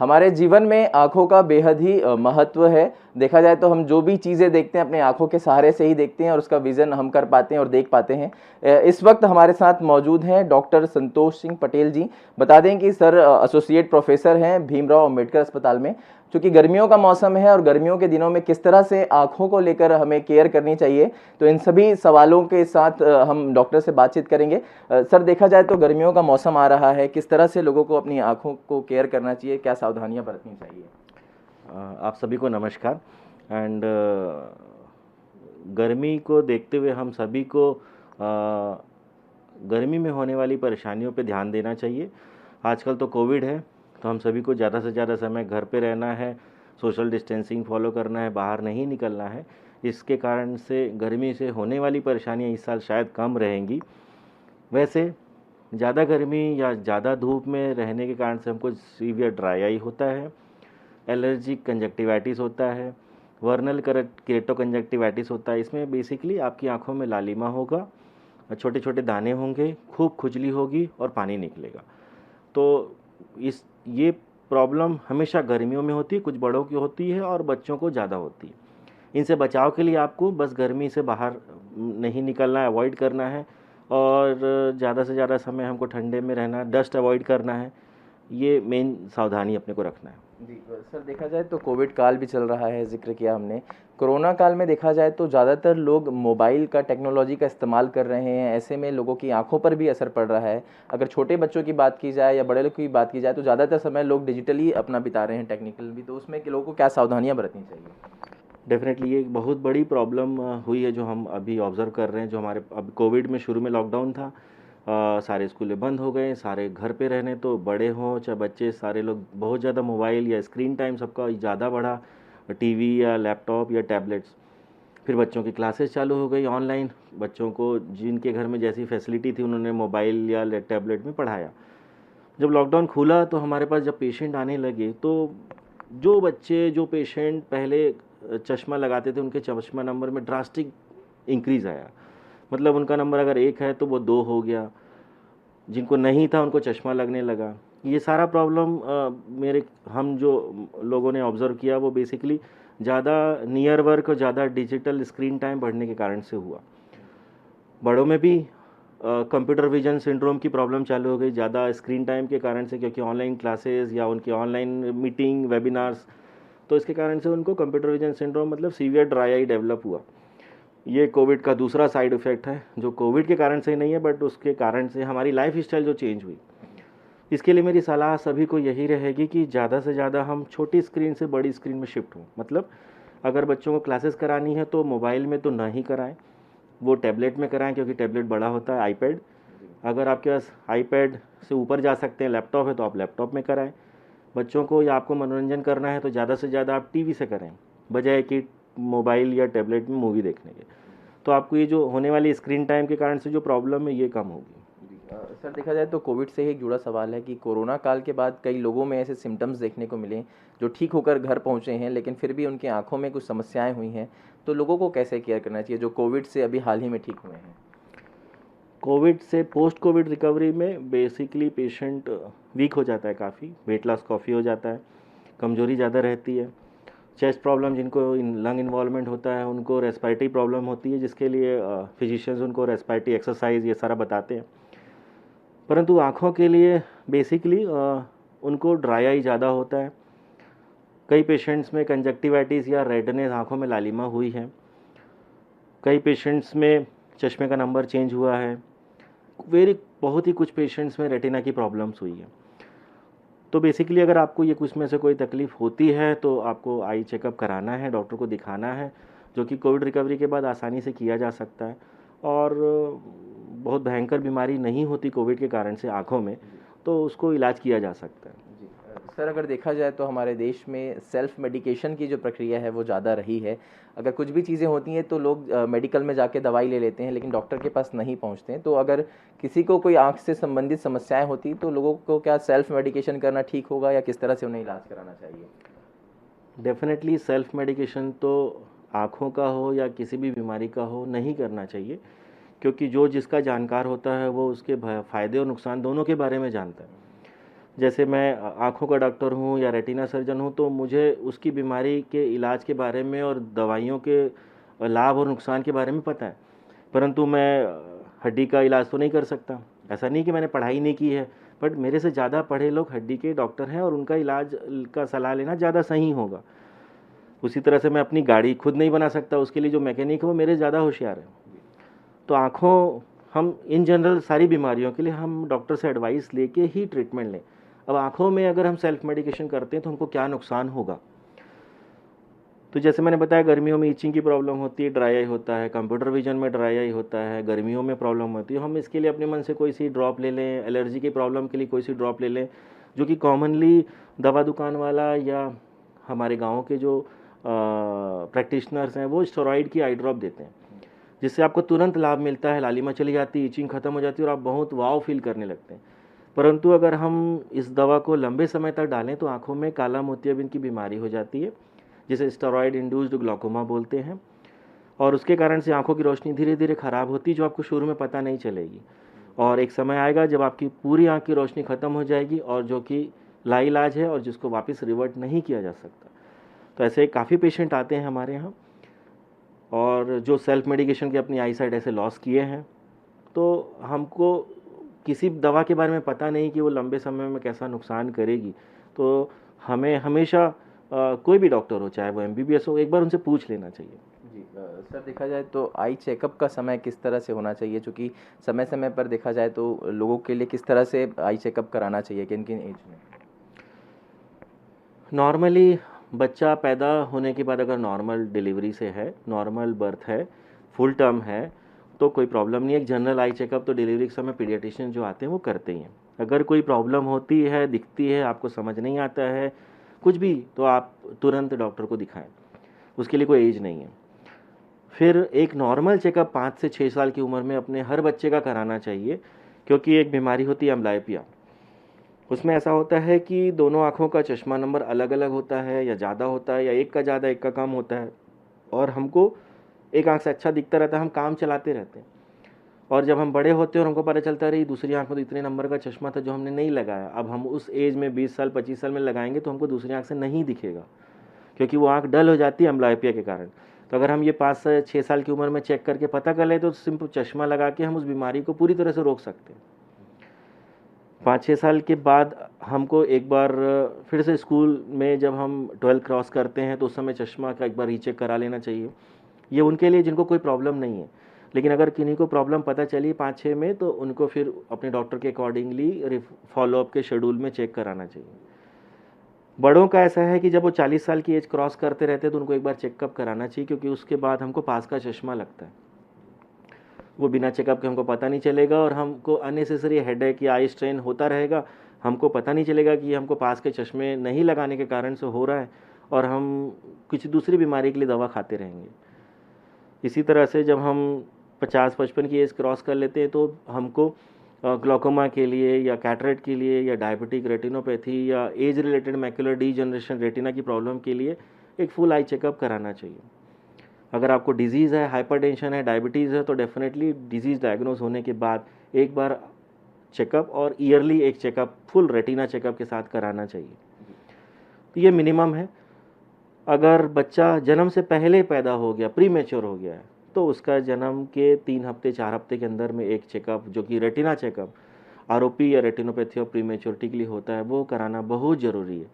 हमारे जीवन में आँखों का बेहद ही महत्व है। देखा जाए तो हम जो भी चीज़ें देखते हैं अपने आँखों के सहारे से ही देखते हैं और उसका विज़न हम कर पाते हैं और देख पाते हैं। इस वक्त हमारे साथ मौजूद हैं डॉक्टर संतोष सिंह पटेल जी। बता दें कि सर एसोसिएट प्रोफेसर हैं भीमराव अंबेडकर अस्पताल में। चूँकि गर्मियों का मौसम है और गर्मियों के दिनों में किस तरह से आँखों को लेकर हमें केयर करनी चाहिए, तो इन सभी सवालों के साथ हम डॉक्टर से बातचीत करेंगे। सर देखा जाए तो गर्मियों का मौसम आ रहा है, किस तरह से लोगों को अपनी आँखों को केयर करना चाहिए, क्या सावधानियाँ बरतनी चाहिए? आप सभी को नमस्कार। एंड गर्मी को देखते हुए हम सभी को गर्मी में होने वाली परेशानियों पे ध्यान देना चाहिए। आजकल तो कोविड है, तो हम सभी को ज़्यादा से ज़्यादा समय घर पे रहना है, सोशल डिस्टेंसिंग फॉलो करना है, बाहर नहीं निकलना है। इसके कारण से गर्मी से होने वाली परेशानियाँ इस साल शायद कम रहेंगी। वैसे ज़्यादा गर्मी या ज़्यादा धूप में रहने के कारण से हमको सीवियर ड्राई आई होता है, एलर्जिक कंजक्टिवाइटिस होता है, वर्नल केरेटोकंजक्टिवाइटिस होता है। इसमें बेसिकली आपकी आंखों में लालिमा होगा, छोटे छोटे दाने होंगे, खूब खुजली होगी और पानी निकलेगा। तो ये प्रॉब्लम हमेशा गर्मियों में होती है, कुछ बड़ों की होती है और बच्चों को ज़्यादा होती है। इनसे बचाव के लिए आपको बस गर्मी से बाहर नहीं निकलना है, अवॉइड करना है और ज़्यादा से ज़्यादा समय हमको ठंडे में रहना है, डस्ट अवॉइड करना है। ये मेन सावधानी अपने को रखना है। जी सर देखा जाए तो कोविड काल भी चल रहा है, जिक्र किया हमने। कोरोना काल में देखा जाए तो ज़्यादातर लोग मोबाइल का, टेक्नोलॉजी का इस्तेमाल कर रहे हैं। ऐसे में लोगों की आंखों पर भी असर पड़ रहा है। अगर छोटे बच्चों की बात की जाए या बड़े लोग की बात की जाए तो ज़्यादातर समय लोग डिजिटली अपना बिता रहे हैं, टेक्निकल भी। तो उसमें कि लोगों को क्या सावधानियाँ बरतनी चाहिए? डेफिनेटली ये एक बहुत बड़ी प्रॉब्लम हुई है जो हम अभी ऑब्ज़र्व कर रहे हैं। जो हमारे अब कोविड में शुरू में लॉकडाउन था, सारे स्कूलें बंद हो गए, सारे घर पे रहने, तो बड़े हों चाहे बच्चे, सारे लोग बहुत ज़्यादा मोबाइल या स्क्रीन टाइम सबका ज़्यादा बढ़ा, टीवी या लैपटॉप या टैबलेट्स। फिर बच्चों की क्लासेस चालू हो गई ऑनलाइन। बच्चों को जिनके घर में जैसी फैसिलिटी थी उन्होंने मोबाइल या टैबलेट में पढ़ाया। जब लॉकडाउन खुला तो हमारे पास जब पेशेंट आने लगे, तो जो पेशेंट पहले चश्मा लगाते थे उनके चश्मा नंबर में ड्रास्टिक इंक्रीज़ आया। मतलब उनका नंबर अगर 1 है तो वो 2 हो गया, जिनको नहीं था उनको चश्मा लगने लगा। ये सारा प्रॉब्लम हम जो लोगों ने ऑब्ज़र्व किया वो बेसिकली ज़्यादा नियर वर्क और ज़्यादा डिजिटल स्क्रीन टाइम बढ़ने के कारण से हुआ। बड़ों में भी कंप्यूटर विजन सिंड्रोम की प्रॉब्लम चालू हो गई ज़्यादा स्क्रीन टाइम के कारण से, क्योंकि ऑनलाइन क्लासेस या उनकी ऑनलाइन मीटिंग, वेबिनार्स, तो इसके कारण से उनको कंप्यूटर विजन सिंड्रोम मतलब सीवियर ड्राई आई डेवलप हुआ। ये कोविड का दूसरा साइड इफ़ेक्ट है, जो कोविड के कारण से नहीं है बट उसके कारण से हमारी लाइफ स्टाइल जो चेंज हुई। इसके लिए मेरी सलाह सभी को यही रहेगी कि ज़्यादा से ज़्यादा हम छोटी स्क्रीन से बड़ी स्क्रीन में शिफ्ट हों। मतलब अगर बच्चों को क्लासेस करानी है तो मोबाइल में तो ना ही कराएं, वो टैबलेट में कराएं, क्योंकि टैबलेट बड़ा होता है, आईपैड। अगर आपके पास आईपैड से ऊपर जा सकते हैं, लैपटॉप है, तो आप लैपटॉप में कराएं। बच्चों को या आपको मनोरंजन करना है तो ज़्यादा से ज़्यादा आप टीवी से करें, बजाय कि मोबाइल या टैबलेट में मूवी देखने के। तो आपको ये जो होने वाली स्क्रीन टाइम के कारण से जो प्रॉब्लम है ये कम होगी। सर देखा जाए तो कोविड से ही एक जुड़ा सवाल है कि कोरोना काल के बाद कई लोगों में ऐसे सिम्टम्स देखने को मिले जो ठीक होकर घर पहुंचे हैं, लेकिन फिर भी उनकी आंखों में कुछ समस्याएं हुई हैं। तो लोगों को कैसे केयर करना चाहिए जो कोविड से अभी हाल ही में ठीक हुए हैं? कोविड से पोस्ट कोविड रिकवरी में बेसिकली पेशेंट वीक हो जाता है, काफ़ी वेट लॉस काफ़ी हो जाता है, कमजोरी ज़्यादा रहती है। चेस्ट प्रॉब्लम जिनको लंग इन्वॉल्वमेंट होता है उनको रेस्पिरेटरी प्रॉब्लम होती है, जिसके लिए फिजिशियंस उनको रेस्पिरेटरी एक्सरसाइज ये सारा बताते हैं। परंतु आँखों के लिए बेसिकली उनको ड्राई आई ज़्यादा होता है। कई पेशेंट्स में कंजक्टिवाइटिस या रेडनेस, आँखों में लालिमा हुई है। कई पेशेंट्स में चश्मे का नंबर चेंज हुआ है। बहुत ही कुछ पेशेंट्स में रेटिना की प्रॉब्लम्स हुई है। तो बेसिकली अगर आपको ये कुछ में से कोई तकलीफ़ होती है तो आपको आई चेकअप कराना है, डॉक्टर को दिखाना है, जो कि कोविड रिकवरी के बाद आसानी से किया जा सकता है। और बहुत भयंकर बीमारी नहीं होती कोविड के कारण से आँखों में, तो उसको इलाज किया जा सकता है। जी सर अगर देखा जाए तो हमारे देश में सेल्फ मेडिकेशन की जो प्रक्रिया है वो ज़्यादा रही है। अगर कुछ भी चीज़ें होती हैं तो लोग मेडिकल में जाके दवाई ले लेते हैं, लेकिन डॉक्टर के पास नहीं पहुंचते हैं। तो अगर किसी को कोई आंख से संबंधित समस्याएं होती तो लोगों को क्या सेल्फ मेडिकेशन करना ठीक होगा या किस तरह से उन्हें इलाज कराना चाहिए? डेफिनेटली सेल्फ मेडिकेशन तो आँखों का हो या किसी भी बीमारी का हो नहीं करना चाहिए, क्योंकि जो जिसका जानकार होता है वो उसके फ़ायदे और नुकसान दोनों के बारे में जानता है। जैसे मैं आँखों का डॉक्टर हूँ या रेटिना सर्जन हूँ, तो मुझे उसकी बीमारी के इलाज के बारे में और दवाइयों के लाभ और नुकसान के बारे में पता है। परंतु मैं हड्डी का इलाज तो नहीं कर सकता। ऐसा नहीं कि मैंने पढ़ाई नहीं की है, बट मेरे से ज़्यादा पढ़े लोग हड्डी के डॉक्टर हैं और उनका इलाज का सलाह लेना ज़्यादा सही होगा। उसी तरह से मैं अपनी गाड़ी खुद नहीं बना सकता, उसके लिए जो मैकेनिक है वो मेरे ज़्यादा होशियार है। तो आँखों, हम इन जनरल सारी बीमारियों के लिए हम डॉक्टर से एडवाइस लेके ही ट्रीटमेंट लें। अब आँखों में अगर हम सेल्फ मेडिकेशन करते हैं तो हमको क्या नुकसान होगा? तो जैसे मैंने बताया, गर्मियों में इचिंग की प्रॉब्लम होती है, ड्राई आई होता है, कंप्यूटर विजन में ड्राई आई होता है, गर्मियों में प्रॉब्लम होती है। हम इसके लिए अपने मन से कोई सी ड्रॉप ले लें, एलर्जी की प्रॉब्लम के लिए कोई सी ड्रॉप ले लें, जो कि कॉमनली दवा दुकान वाला या हमारे गाँव के जो प्रैक्टिशनर्स हैं वो स्टेरॉइड की आई ड्रॉप देते हैं, जिससे आपको तुरंत लाभ मिलता है, लालिमा चली जाती है, इचिंग खत्म हो जाती है और आप बहुत वाव फील करने लगते हैं। परंतु अगर हम इस दवा को लंबे समय तक डालें तो आँखों में काला मोतियाबिंद की बीमारी हो जाती है, जिसे स्टेरॉइड इंड्यूस्ड ग्लाकोमा बोलते हैं, और उसके कारण से आंखों की रोशनी धीरे धीरे ख़राब होती है, जो आपको शुरू में पता नहीं चलेगी। और एक समय आएगा जब आपकी पूरी आंख की रोशनी ख़त्म हो जाएगी, और जो कि लाइलाज है और जिसको वापस रिवर्ट नहीं किया जा सकता। तो ऐसे काफ़ी पेशेंट आते हैं हमारे यहाँ, और जो सेल्फ मेडिकेशन के अपनी आई साइट ऐसे लॉस किए हैं। तो हमको किसी दवा के बारे में पता नहीं कि वो लंबे समय में कैसा नुकसान करेगी, तो हमें हमेशा कोई भी डॉक्टर हो, चाहे वो एमबीबीएस हो, एक बार उनसे पूछ लेना चाहिए। जी सर, देखा जाए तो आई चेकअप का समय किस तरह से होना चाहिए, चूँकि समय समय पर देखा जाए तो लोगों के लिए किस तरह से आई चेकअप कराना चाहिए, किन किन एज में? नॉर्मली बच्चा पैदा होने के बाद अगर नॉर्मल डिलीवरी से है, नॉर्मल बर्थ है, फुल टर्म है, तो कोई प्रॉब्लम नहीं है। एक जनरल आई चेकअप तो डिलीवरी के समय पीडियाट्रिशियन जो आते हैं वो करते ही हैं। अगर कोई प्रॉब्लम होती है, दिखती है, आपको समझ नहीं आता है कुछ भी, तो आप तुरंत डॉक्टर को दिखाएं, उसके लिए कोई एज नहीं है। फिर एक नॉर्मल चेकअप 5 से 6 साल की उम्र में अपने हर बच्चे का कराना चाहिए, क्योंकि एक बीमारी होती है अम्ब्लायपिया। उसमें ऐसा होता है कि दोनों आँखों का चश्मा नंबर अलग अलग होता है, या ज़्यादा होता है, या एक का ज़्यादा एक का कम होता है, और हमको एक आँख से अच्छा दिखता रहता है, हम काम चलाते रहते हैं। और जब हम बड़े होते हैं और हमको पता चलता है, अरे दूसरी आँख में तो इतने नंबर का चश्मा था जो हमने नहीं लगाया, अब हम उस एज में 20 साल 25 साल में लगाएंगे तो हमको दूसरी आँख से नहीं दिखेगा, क्योंकि वो आँख डल हो जाती है अम्ब्लायपिया के कारण। तो अगर हम ये 5 से 6 साल की उम्र में चेक करके पता कर ले तो सिंपल चश्मा लगा के हम उस बीमारी को पूरी तरह से रोक सकते हैं। 5-6 साल के बाद हमको एक बार फिर से स्कूल में जब हम 12 क्रॉस करते हैं तो उस समय चश्मा का एक बार रीचेक करा लेना चाहिए। ये उनके लिए जिनको कोई प्रॉब्लम नहीं है, लेकिन अगर किन्हीं को प्रॉब्लम पता चली 5-6 में, तो उनको फिर अपने डॉक्टर के अकॉर्डिंगली फॉलोअप के शेड्यूल में चेक कराना चाहिए। बड़ों का ऐसा है कि जब वो 40 साल की एज क्रॉस करते रहते हैं तो उनको एक बार चेकअप कराना चाहिए, क्योंकि उसके बाद हमको पास का चश्मा लगता है। वो बिना चेकअप के हमको पता नहीं चलेगा, और हमको अननेसेसरी हेडेक या आई स्ट्रेन होता रहेगा, हमको पता नहीं चलेगा कि हमको पास के चश्मे नहीं लगाने के कारण से हो रहा है, और हम किसी दूसरी बीमारी के लिए दवा खाते रहेंगे। इसी तरह से जब हम 50-55 की एज क्रॉस कर लेते हैं तो हमको ग्लाकोमा के लिए या कैटरेक्ट के लिए या डायबिटिक रेटिनोपैथी या age related macular degeneration retina की प्रॉब्लम के लिए एक फुल आई चेकअप कराना चाहिए। अगर आपको डिजीज़ है, हाइपरटेंशन है, डायबिटीज़ है, तो डेफिनेटली डिजीज़ डायग्नोज होने के बाद एक बार चेकअप और ईयरली एक चेकअप फुल रेटिना चेकअप के साथ कराना चाहिए। तो ये मिनिमम है। अगर बच्चा जन्म से पहले पैदा हो गया, प्री मैच्योर हो गया है, तो उसका जन्म के 3 हफ्ते 4 हफ्ते के अंदर में एक चेकअप, जो कि रेटिना चेकअप आरओपी या रेटिनोपैथी और प्री मैच्योरिटी के लिए होता है, वो कराना बहुत ज़रूरी है,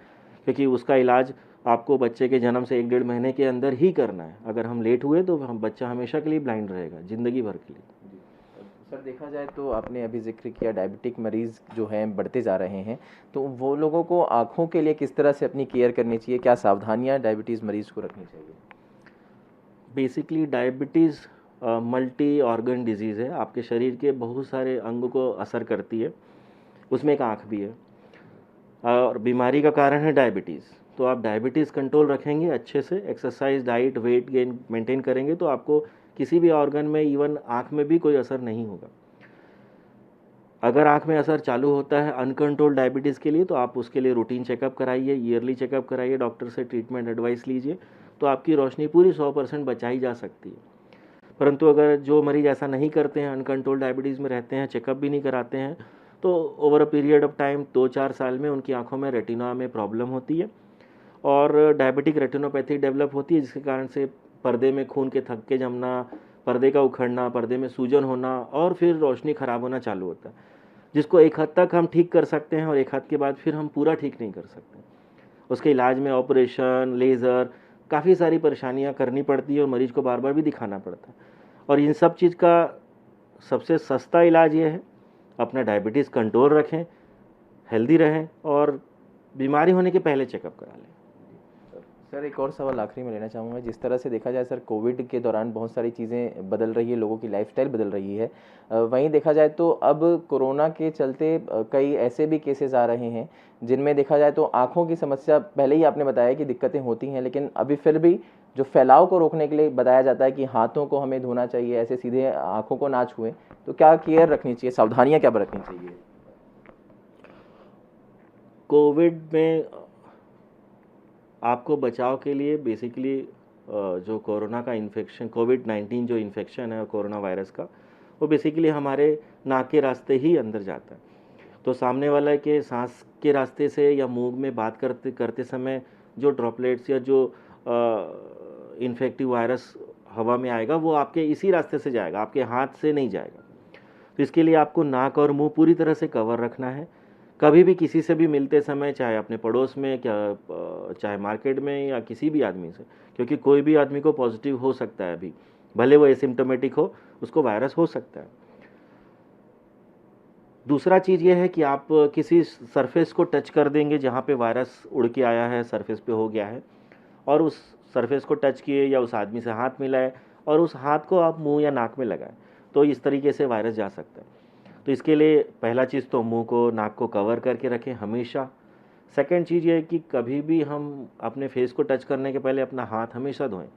क्योंकि उसका इलाज आपको बच्चे के जन्म से 1-1.5 महीने के अंदर ही करना है। अगर हम लेट हुए तो हम बच्चा हमेशा के लिए ब्लाइंड रहेगा, ज़िंदगी भर के लिए। सर, देखा जाए तो आपने अभी जिक्र किया डायबिटिक मरीज़ जो हैं बढ़ते जा रहे हैं, तो वो लोगों को आँखों के लिए किस तरह से अपनी केयर करनी चाहिए, क्या सावधानियाँ डायबिटीज़ मरीज़ को रखनी चाहिए? Basically diabetes multi organ disease है, आपके शरीर के बहुत सारे अंग को असर करती है, उसमें एक आँख भी है, और बीमारी का कारण है डायबिटीज़। तो आप डायबिटीज़ कंट्रोल रखेंगे अच्छे से, exercise, diet, weight gain maintain करेंगे, तो आपको किसी भी ऑर्गन में, इवन आँख में भी कोई असर नहीं होगा। अगर आँख में असर चालू होता है अनकंट्रोल्ड डायबिटीज़ के लिए, तो आप उसके लिए रूटीन चेकअप कराइए, ईयरली चेकअप कराइए, डॉक्टर से ट्रीटमेंट एडवाइस लीजिए, तो आपकी रोशनी पूरी 100% बचाई जा सकती है। परंतु अगर जो मरीज़ ऐसा नहीं करते हैं, अनकंट्रोल्ड डायबिटीज़ में रहते हैं, चेकअप भी नहीं कराते हैं, तो over a period of time 2-4 साल में उनकी आँखों में रेटिना में प्रॉब्लम होती है और डायबिटिक रेटिनोपैथी डेवलप होती है, जिसके कारण से पर्दे में खून के थक्के जमना, पर्दे का उखड़ना, पर्दे में सूजन होना और फिर रोशनी ख़राब होना चालू होता है, जिसको एक हद तक हम ठीक कर सकते हैं और एक हद के बाद फिर हम पूरा ठीक नहीं कर सकते। उसके इलाज में ऑपरेशन, लेज़र, काफ़ी सारी परेशानियाँ करनी पड़ती है और मरीज़ को बार-बार भी दिखाना पड़ता है। और इन सब चीज़ का सबसे सस्ता इलाज ये है, अपना डायबिटीज़ कंट्रोल रखें, हेल्दी रहें और बीमारी होने के पहले चेकअप करा लें। सर एक और सवाल आखिरी में लेना चाहूँगा। जिस तरह से देखा जाए सर, कोविड के दौरान बहुत सारी चीज़ें बदल रही है, लोगों की लाइफस्टाइल बदल रही है। वहीं देखा जाए तो अब कोरोना के चलते कई ऐसे भी केसेस आ रहे हैं जिनमें देखा जाए तो आँखों की समस्या, पहले ही आपने बताया कि दिक्कतें होती हैं, लेकिन अभी फिर भी जो फैलाव को रोकने के लिए बताया जाता है कि हाथों को हमें धोना चाहिए, ऐसे सीधे आँखों को ना छुएं। तो क्या केयर रखनी चाहिए, सावधानियाँ क्या बरतनी चाहिए? कोविड में आपको बचाव के लिए बेसिकली जो कोरोना का इन्फेक्शन, कोविड-19 जो इन्फेक्शन है कोरोना वायरस का, वो बेसिकली हमारे नाक के रास्ते ही अंदर जाता है। तो सामने वाला के सांस के रास्ते से या मुंह में बात करते करते समय जो ड्रॉपलेट्स या जो इन्फेक्टिव वायरस हवा में आएगा, वो आपके इसी रास्ते से जाएगा, आपके हाथ से नहीं जाएगा। तो इसके लिए आपको नाक और मुंह पूरी तरह से कवर रखना है। कभी भी किसी से भी मिलते समय, चाहे अपने पड़ोस में, चाहे मार्केट में या किसी भी आदमी से, क्योंकि कोई भी आदमी को पॉजिटिव हो सकता है अभी, भले वो एसिम्प्टोमेटिक हो, उसको वायरस हो सकता है। दूसरा चीज़ ये है कि आप किसी सरफेस को टच कर देंगे जहाँ पे वायरस उड़ के आया है, सरफेस पे हो गया है, और उस सरफेस को टच किए या उस आदमी से हाथ मिलाए और उस हाथ को आप मुंह या नाक में लगाएं, तो इस तरीके से वायरस जा सकता है। तो इसके लिए पहला चीज़ तो मुंह को, नाक को कवर करके रखें हमेशा। सेकंड चीज़ ये है कि कभी भी हम अपने फेस को टच करने के पहले अपना हाथ हमेशा धोएं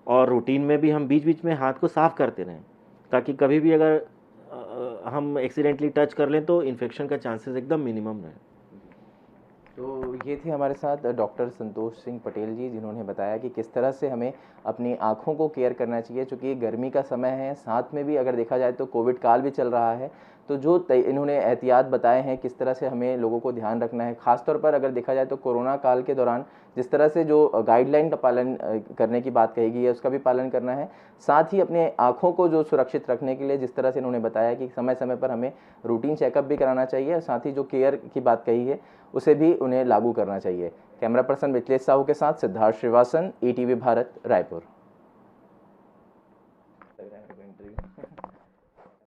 और रूटीन में भी हम बीच-बीच में हाथ को साफ़ करते रहें, ताकि कभी भी अगर हम एक्सीडेंटली टच कर लें तो इन्फेक्शन का चांसेस एकदम मिनिमम रहे। तो ये थे हमारे साथ डॉक्टर संतोष सिंह पटेल जी, जिन्होंने बताया कि किस तरह से हमें अपनी आँखों को केयर करना चाहिए, चूँकि गर्मी का समय है, साथ में भी अगर देखा जाए तो कोविड काल भी चल रहा है। तो जो इन्होंने एहतियात बताए हैं, किस तरह से हमें लोगों को ध्यान रखना है, ख़ासतौर पर अगर देखा जाए तो कोरोना काल के दौरान जिस तरह से जो गाइडलाइन का पालन करने की बात कही गई है, उसका भी पालन करना है। साथ ही अपने आँखों को जो सुरक्षित रखने के लिए जिस तरह से इन्होंने बताया कि समय-समय पर हमें रूटीन चेकअप भी कराना चाहिए और साथ ही जो केयर की बात कही है, उसे भी उन्हें लागू करना चाहिए। कैमरा पर्सन मिथिलेश साहू के साथ सिद्धार्थ श्रीवासन, ईटीवी भारत, रायपुर।